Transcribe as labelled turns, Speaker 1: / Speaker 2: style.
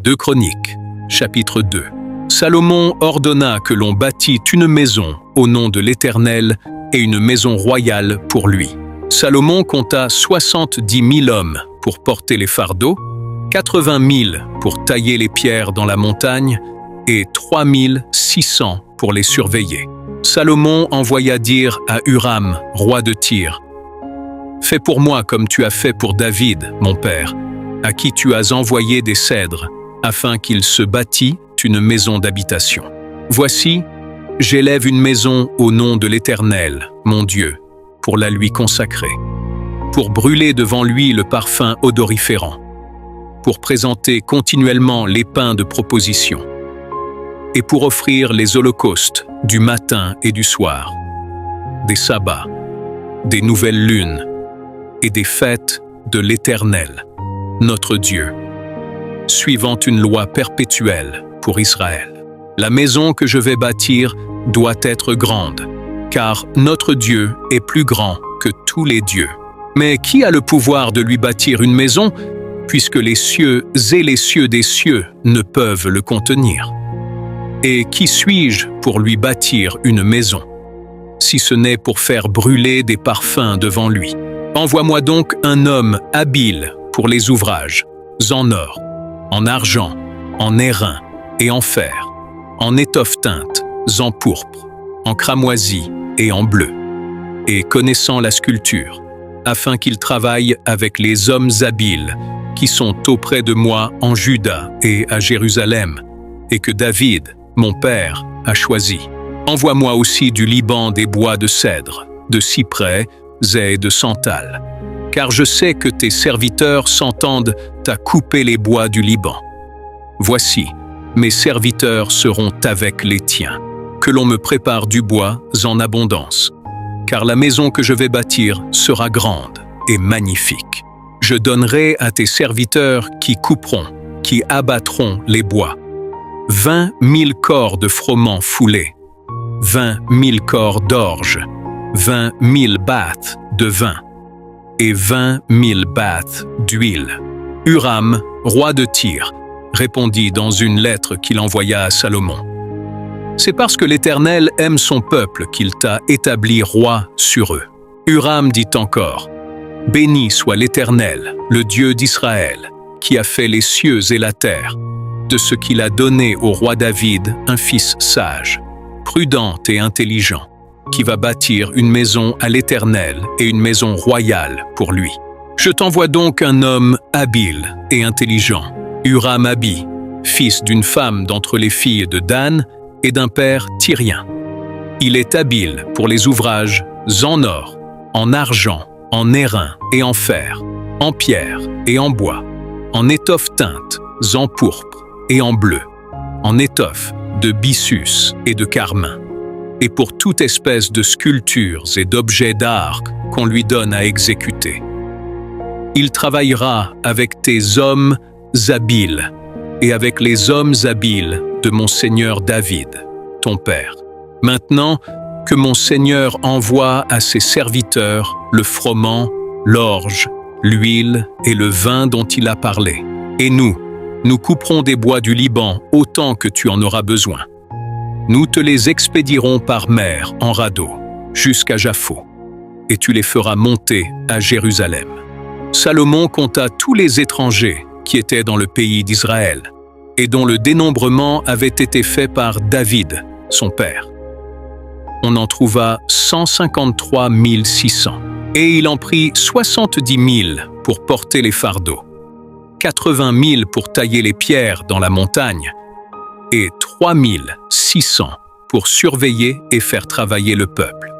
Speaker 1: 2 Chroniques, chapitre 2. Salomon ordonna que l'on bâtît une maison au nom de l'Éternel et une maison royale pour lui. Salomon compta 70 000 hommes pour porter les fardeaux, 80 000 pour tailler les pierres dans la montagne et 3 600 pour les surveiller. Salomon envoya dire à Huram, roi de Tyr, « Fais pour moi comme tu as fait pour David, mon père, à qui tu as envoyé des cèdres, afin qu'il se bâtît une maison d'habitation. Voici, j'élève une maison au nom de l'Éternel, mon Dieu, pour la lui consacrer, pour brûler devant lui le parfum odoriférant, pour présenter continuellement les pains de proposition, et pour offrir les holocaustes du matin et du soir, des sabbats, des nouvelles lunes et des fêtes de l'Éternel, notre Dieu, suivant une loi perpétuelle pour Israël. La maison que je vais bâtir doit être grande, car notre Dieu est plus grand que tous les dieux. Mais qui a le pouvoir de lui bâtir une maison, puisque les cieux et les cieux des cieux ne peuvent le contenir? Et qui suis-je pour lui bâtir une maison, si ce n'est pour faire brûler des parfums devant lui? Envoie-moi donc un homme habile pour les ouvrages, en or, en argent, en airain et en fer, en étoffe teinte, en pourpre, en cramoisi et en bleu, et connaissant la sculpture, afin qu'il travaille avec les hommes habiles qui sont auprès de moi en Juda et à Jérusalem, et que David, mon père, a choisi. Envoie-moi aussi du Liban des bois de cèdre, de cyprès et de santal, car je sais que tes serviteurs s'entendent à couper les bois du Liban. Voici, mes serviteurs seront avec les tiens, que l'on me prépare du bois en abondance, car la maison que je vais bâtir sera grande et magnifique. Je donnerai à tes serviteurs qui couperont, qui abattront les bois, 20 000 corps de froment foulés, 20 000 corps d'orge, 20 000 baths de vin et 20 000 baths d'huile. Huram, roi de Tyr, répondit dans une lettre qu'il envoya à Salomon. C'est parce que l'Éternel aime son peuple qu'il t'a établi roi sur eux. Huram dit encore, béni soit l'Éternel, le Dieu d'Israël, qui a fait les cieux et la terre, de ce qu'il a donné au roi David un fils sage, prudent et intelligent, qui va bâtir une maison à l'Éternel et une maison royale pour lui. Je t'envoie donc un homme habile et intelligent, Huram-Abi, fils d'une femme d'entre les filles de Dan et d'un père tyrien. Il est habile pour les ouvrages en or, en argent, en airain et en fer, en pierre et en bois, en étoffe teinte, en pourpre et en bleu, en étoffe de byssus et de carmin, et pour toute espèce de sculptures et d'objets d'art qu'on lui donne à exécuter. Il travaillera avec tes hommes habiles et avec les hommes habiles de mon seigneur David, ton père. Maintenant que mon seigneur envoie à ses serviteurs le froment, l'orge, l'huile et le vin dont il a parlé. Et nous couperons des bois du Liban autant que tu en auras besoin. Nous te les expédierons par mer en radeau jusqu'à Jaffo, et tu les feras monter à Jérusalem. Salomon compta tous les étrangers qui étaient dans le pays d'Israël, et dont le dénombrement avait été fait par David, son père. On en trouva 153 600, et il en prit 70 000 pour porter les fardeaux, 80 000 pour tailler les pierres dans la montagne, et 3 600 pour surveiller et faire travailler le peuple.